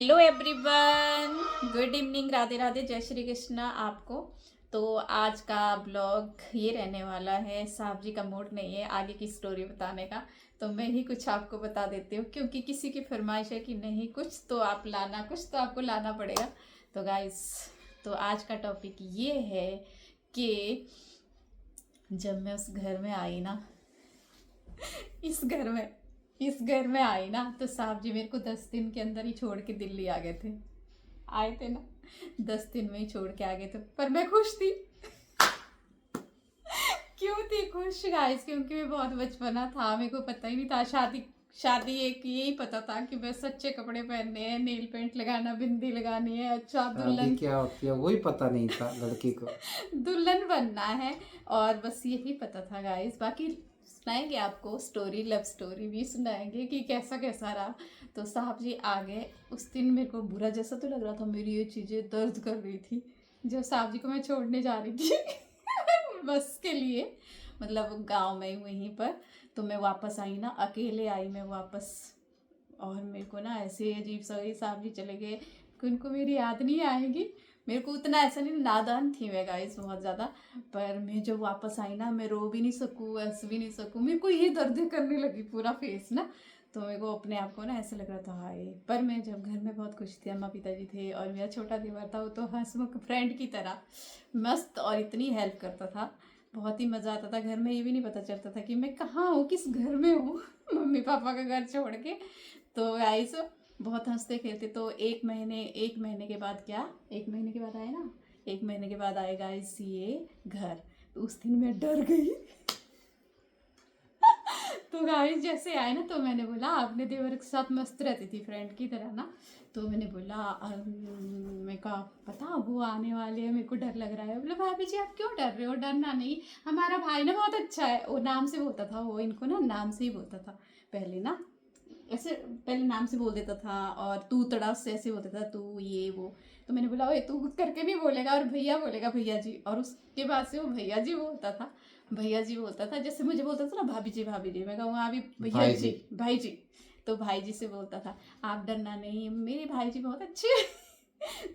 Hello everyone, good evening, Radhe Radhe, जय श्री कृष्णा आपको। तो आज का ब्लॉग ये रहने वाला है। साहब जी का मूड नहीं है आगे की स्टोरी बताने का, तो मैं ही कुछ आपको बता देती हूँ, क्योंकि किसी की फरमाइश है कि नहीं कुछ तो आप लाना, कुछ तो आपको लाना पड़ेगा। तो गाइस, तो आज का टॉपिक ये है कि जब मैं उस घर में आई ना, इस घर में इस घर में आई ना, तो साहब जी मेरे को 10 दिन के अंदर ही छोड़ के दिल्ली आ गए थे। आए थे ना, 10 दिन में ही छोड़ के आ गए थे, पर मैं खुश थी। क्यों थी खुश गाइस? क्योंकि मैं बहुत बचपना था, मेरे को पता ही नहीं था। शादी शादी एक यही पता था कि बस अच्छे कपड़े पहनने हैं, नेल पेंट लगाना, बिंदी लगानी है, अच्छा शादी दुल्हन क्या होती है वही पता नहीं था लड़की को। दुल्हन बनना है। और बस यही पता था गाइस। बाकी सुनाएंगे आपको स्टोरी, लव स्टोरी भी सुनाएंगे कि कैसा कैसा रहा। तो साहब जी आ गए। उस दिन मेरे को बुरा जैसा तो लग रहा था, मेरी ये चीज़ें दर्द कर रही थी जब साहब जी को मैं छोड़ने जा रही थी बस के लिए, मतलब गांव में ही वहीं पर। तो मैं वापस आई ना, अकेले आई मैं वापस। और मेरे को ना ऐसे अजीब सा ही, साहब जी चले गए कि उनको मेरी याद नहीं आएगी। मेरे को उतना ऐसा नहीं, नादान थी मैं गाइस बहुत ज़्यादा। पर मैं जब वापस आई ना, मैं रो भी नहीं सकूँ, हंस भी नहीं सकूँ, मेरे को ये दर्द करने लगी पूरा फेस ना। तो मेरे को अपने आप को ना ऐसा लग रहा था हाय। पर मैं जब घर में बहुत खुश थी, अम्मा पिताजी थे और मेरा छोटा देवर था, वो तो हंसमुख फ्रेंड की तरह मस्त और इतनी हेल्प करता था। बहुत ही मज़ा आता था घर में, ये भी नहीं पता चलता था कि मैं कहाँ हूँ, किस घर में हूँ मम्मी पापा का घर छोड़ के। तो गाइस, बहुत हंसते खेलते। तो एक महीने के बाद क्या, एक महीने के बाद आए ना, एक महीने के बाद आए गाइस ये घर। तो उस दिन मैं डर गई तो गाइस जैसे आए ना, तो मैंने बोला, अपने देवर के साथ मस्त रहती थी फ्रेंड की तरह ना। तो मैंने बोला मैं कहा पता वो आने वाले हैं, मेरे को डर लग रहा है। बोला भाभी जी आप क्यों डर रहे हो? डरना नहीं, हमारा भाई ना बहुत अच्छा है। वो नाम से बोलता था, वो इनको ना नाम से ही बोलता था पहले ना, ऐसे पहले नाम से बोल देता था। और तू तड़ा उससे ऐसे बोलता था, तू ये वो। तो मैंने बोला ओए तू करके नहीं बोलेगा, और भैया बोलेगा भैया जी। और उसके बाद से वो भैया जी बोलता था, भैया जी बोलता था। जैसे मुझे बोलता था ना भाभी जी भाभी जी, मैं कहूँ वहाँ भी भैया भाई जी जी। भाई जी। तो भाई जी से बोलता था। आप डरना नहीं, मेरे भाई जी बहुत अच्छे हैं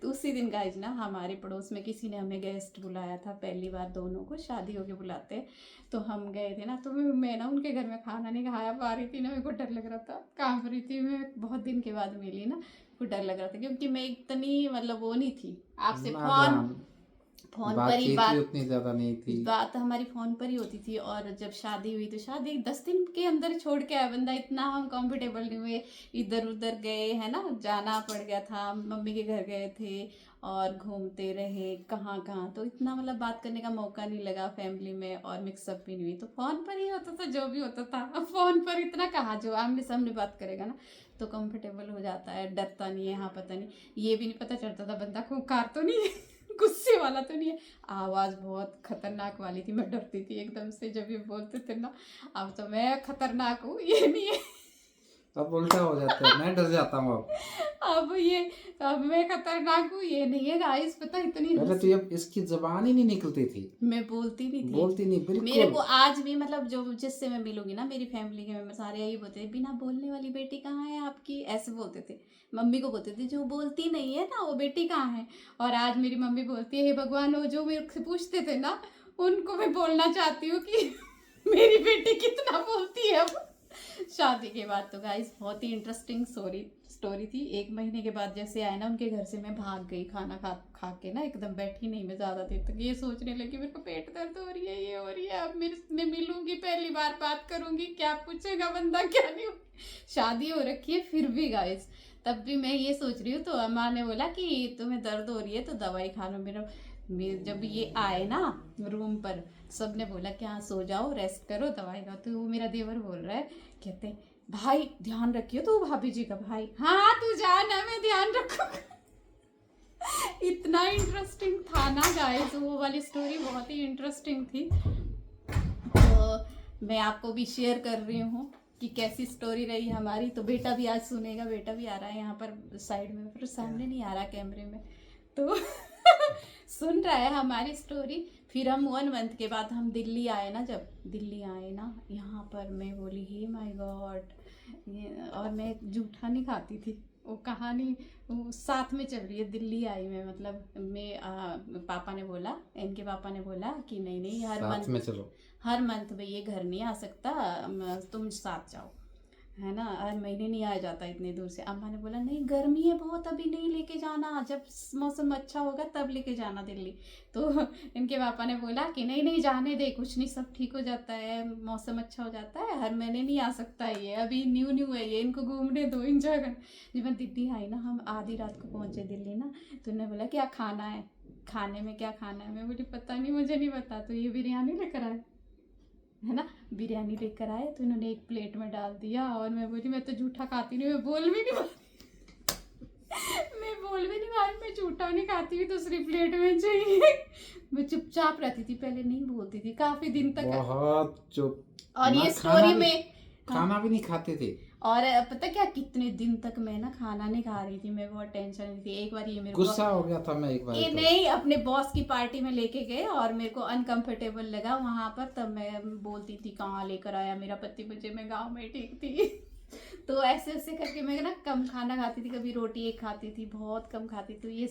तो उसी दिन गाइज ना, हमारे पड़ोस में किसी ने हमें गेस्ट बुलाया था, पहली बार दोनों को शादी होके बुलाते हैं। तो हम गए थे ना, तो मैं ना उनके घर में खाना नहीं खाया पा रही थी ना, मेरे को डर लग रहा था, कांप रही थी मैं। बहुत दिन के बाद मिली ना, मेरे को डर लग रहा था, क्योंकि मैं इतनी मतलब वो नहीं थी आपसे फोन नादान। फोन पर ही बातचीत भी बात उतनी ज्यादा नहीं थी। बात हमारी फोन पर ही होती थी। और जब शादी हुई तो शादी 10 दिन के अंदर छोड़ के आया बंदा, इतना हम कंफर्टेबल नहीं हुए। इधर उधर गए है ना, जाना पड़ गया था, मम्मी के घर गए थे और घूमते रहे कहाँ कहाँ। तो इतना मतलब बात करने का मौका नहीं लगा फैमिली में, और मिक्सअप भी नहीं हुई। तो फोन पर ही होता था जो भी होता था। अब फोन पर इतना कहाँ, जो आमने सामने बात करेगा ना, तो कंफर्टेबल हो जाता है, डरता नहीं है। हाँ पता नहीं, ये भी नहीं पता चलता था बंदा खूंखार तो नहीं है गुस्से वाला तो नहीं है। आवाज़ बहुत खतरनाक वाली थी, मैं डरती थी एकदम से जब ये बोलते थे ना। अब तो मैं खतरनाक हूँ ये नहीं है अब उल्टा हो जाता है, मैं डर जाता हूँ अब। अब ये, अब मैं खतरनाक हूँ ये नहीं है गाइस। पता इतनी पहले तो हंसी, अब इसकी जबान ही नहीं निकलती थी। मैं बोलती नहीं थी। बोलती नहीं मेरे बिल्कुल। को आज भी मतलब जो जिससे मैं मिलूंगी ना, मेरी फैमिली के मेंबर सारे यही बोलते थे, बिना बोलने वाली बेटी कहाँ है आपकी, ऐसे बोलते थे। मम्मी को बोलते थे जो बोलती नहीं है ना वो बेटी कहाँ है। और आज मेरी मम्मी बोलती है हे भगवान, वो जो मेरे से पूछते थे ना, उनको मैं बोलना चाहती हूँ कि मेरी बेटी कितना बोलती है अब शादी के बाद। तो गाइस बहुत ही इंटरेस्टिंग स्टोरी स्टोरी थी। एक महीने के बाद जैसे आए ना उनके घर से, मैं भाग गई खाना खा खा के ना, एकदम बैठी नहीं मैं ज़्यादा देर तक। ये सोचने लगी मेरे को पेट दर्द हो रही है, ये हो रही है, अब मेरे मैं मिलूंगी पहली बार, बात करूंगी, क्या पूछेगा बंदा क्या नहीं। शादी हो रखी है फिर भी गाइस, तब भी मैं ये सोच रही हूँ। तो अम्मा ने बोला कि तुम्हें दर्द हो रही है तो दवाई खा लो। जब ये आए ना रूम पर, सब ने बोला कि हाँ सो जाओ, रेस्ट करो, दवाई खाओ। तो वो मेरा देवर बोल रहा है, कहते भाई ध्यान रखियो तू भाभी जी का। भाई हाँ तू जा ना, मैं ध्यान रखूंगा इतना इंटरेस्टिंग था ना गाइस, वो वाली स्टोरी बहुत ही इंटरेस्टिंग थी। तो मैं आपको भी शेयर कर रही हूँ कि कैसी स्टोरी रही हमारी। तो बेटा भी आज सुनेगा, बेटा भी आ रहा है यहाँ पर साइड में, पर सामने नहीं आ रहा कैमरे में। तो सुन रहा है हमारी स्टोरी। फिर हम 1 मंथ के बाद हम दिल्ली आए ना, जब दिल्ली आए ना यहाँ पर, मैं बोली हे माय गॉड। और मैं जूठा नहीं खाती थी, वो कहानी वो साथ में चल रही है। दिल्ली आई मैं, मतलब पापा ने बोला, इनके पापा ने बोला कि नहीं नहीं साथ में चलो। हर मंथ में ये घर नहीं आ सकता, तुम साथ जाओ, है ना, हर महीने नहीं आ जाता इतने दूर से। अम्मा ने बोला नहीं गर्मी है बहुत, अभी नहीं लेके जाना, जब मौसम अच्छा होगा तब लेके जाना दिल्ली। तो इनके पापा ने बोला कि नहीं नहीं जाने दे, कुछ नहीं, सब ठीक हो जाता है, मौसम अच्छा हो जाता है, हर महीने नहीं आ सकता है, ये अभी न्यू न्यू है, ये इनको घूमने दो, इंजॉय कर। जब मैं दिल्ली आई ना, हम आधी रात को पहुंचे दिल्ली ना, तो उन्होंने बोला क्या खाना है, खाने में क्या खाना है, मैं बोली पता नहीं, मुझे नहीं पता। तो ये बिरयानी लेकर आए, है ना, बिरयानी लेकर आए, तो इन्होंने एक प्लेट में डाल दिया, और मैं बोली मैं तो झूठा खाती नहीं, मैं बोल भी नहीं मैं बोल भी नहीं पा रही, मैं झूठा नहीं खाती भी, दूसरी प्लेट में चाहिए। मैं चुपचाप रहती थी, पहले नहीं बोलती थी काफी दिन तक। बहुत चुप। और ये स्टोरी में खाना भी नहीं खाते थे। और पता क्या, कितने दिन तक मैं ना खाना नहीं खा रही थी, मैं बहुत टेंशन में थी। एक बार ये मेरे गुस्सा हो गया था मैं एक बार ये तो। नहीं, अपने बॉस की पार्टी में लेके गए और मेरे को अनकंफर्टेबल लगा वहां पर, तब मैं बोलती थी कहाँ लेकर आया मेरा पति, मुझे मैं गाँव में ठीक थी। तो ऐसे ऐसे करके मैं ना कम खाना खाती थी, कभी रोटी एक खाती थी, बहुत कम खाती थी। ये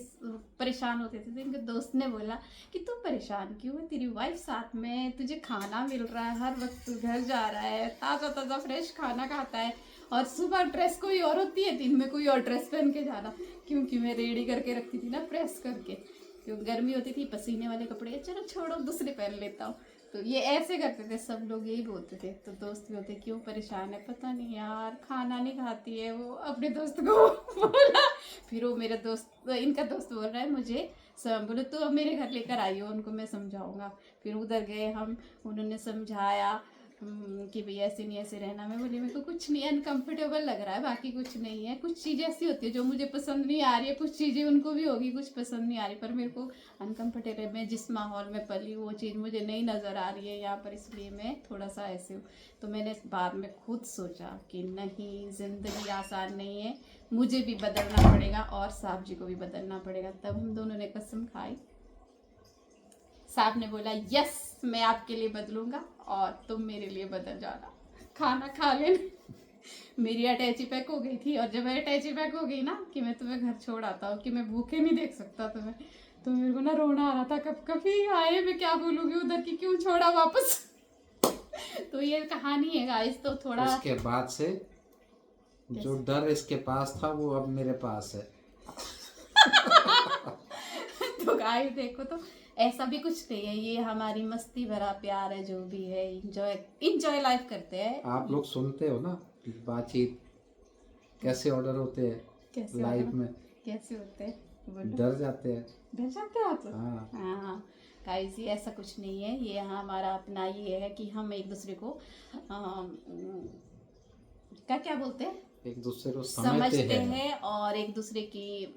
परेशान होते थे, तो इनके दोस्त ने बोला कि तू परेशान क्यों है, तेरी वाइफ साथ में, तुझे खाना मिल रहा है, हर वक्त तू घर जा रहा है, ताज़ा ताज़ा फ्रेश खाना खाता है, और सुबह ड्रेस कोई और होती है, दिन में कोई और ड्रेस पहन के जाना। क्योंकि मैं रेडी करके रखती थी ना, प्रेस करके, क्योंकि गर्मी होती थी, पसीने वाले कपड़े, चलो छोड़ो दूसरे पहन लेता हूँ। तो ये ऐसे करते थे, सब लोग यही बोलते थे। तो दोस्त भी होते क्यों परेशान है, पता नहीं यार खाना नहीं खाती है वो, अपने दोस्त को बोला। फिर वो मेरा दोस्त, इनका दोस्त बोल रहा है मुझे, सब बोले तो अब मेरे घर लेकर आइयो, उनको मैं समझाऊंगा। फिर उधर गए हम, उन्होंने समझाया कि भैया ऐसे नहीं, ऐसे रहना। मैं बोली मेरे को कुछ नहीं, अनकंफर्टेबल लग रहा है, बाकी कुछ नहीं है। कुछ चीज़ें ऐसी होती है जो मुझे पसंद नहीं आ रही है, कुछ चीज़ें उनको भी होगी कुछ पसंद नहीं आ रही, पर मेरे को अनकंफर्टेबल, मैं जिस माहौल में पली वो चीज़ मुझे नहीं नज़र आ रही है यहाँ पर, इसलिए मैं थोड़ा सा ऐसे हूँ। तो मैंने बाद में खुद सोचा कि नहीं, ज़िंदगी आसान नहीं है, मुझे भी बदलना पड़ेगा और साहब जी को भी बदलना पड़ेगा। तब हम दोनों ने कसम खाई। साहब ने बोला यस मैं आपके लिए बदलूंगा और तुम मेरे लिए बदल जाना, खाना खा लेना। मेरी अटैची पैक हो गई थी, और जब अटैची पैक हो गई ना कि मैं तुम्हें घर छोड़ आता हूँ, कि मैं भूखे नहीं देख सकता तुम्हें, तो मेरे को ना रोना आ रहा था, कब कभी आए, मैं क्या बोलूँगी उधर की, क्यों छोड़ा वापस। तो ये कहानी है गाइस। तो थोड़ा उसके बाद से जो डर इसके पास था वो अब मेरे पास है। तो गाइस देखो, तो ऐसा भी कुछ नहीं है, ये हमारी मस्ती भरा प्यार है, जो भी है, इंजॉय लाइफ करते हैं। आप लोग सुनते हो ना बातचीत, कैसे ऑर्डर होते हैं कैसे लाइफ में, कैसे होते हैं, डर जाते हैं। डर जाते हो आप? हाँ हाँ गाइस, ये ऐसा कुछ नहीं है, ये हमारा अपना ये है कि हम एक दूसरे को क्या बोलते हैं, एक दूसरे को समझते हैं और एक दूसरे की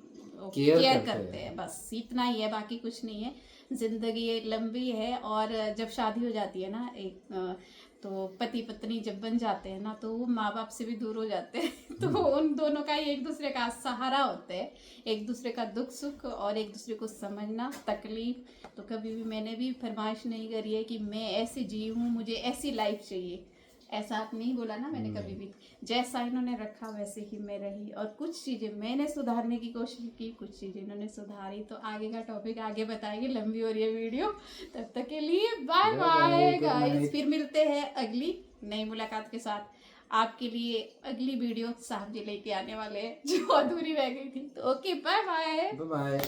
केयर करते हैं, बस इतना ही है, बाकी कुछ नहीं है। जिंदगी लंबी है, और जब शादी हो जाती है ना एक, तो पति पत्नी जब बन जाते हैं ना, तो वो माँ बाप से भी दूर हो जाते हैं। तो उन दोनों का ही एक दूसरे का सहारा होते हैं, एक दूसरे का दुख सुख और एक दूसरे को समझना, तकलीफ। तो कभी भी मैंने भी फरमाइश नहीं करी है कि मैं ऐसे जी हूँ, मुझे ऐसी लाइफ चाहिए, ऐसा आप नहीं बोला ना मैंने कभी भी। जैसा इन्होंने रखा वैसे ही मैं रही, और कुछ चीज़ें मैंने सुधारने की कोशिश की, कुछ चीज़ें इन्होंने सुधारी। तो आगे का टॉपिक आगे बताएंगे, लंबी हो रही है वीडियो। तब तक के लिए बाय बाय गाइस, फिर मिलते हैं अगली नई मुलाकात के साथ। आपके लिए अगली वीडियो साहब जी लेके आने वाले हैं, जो अधूरी रह गई थी। तो ओके, बाय बाय। बाय।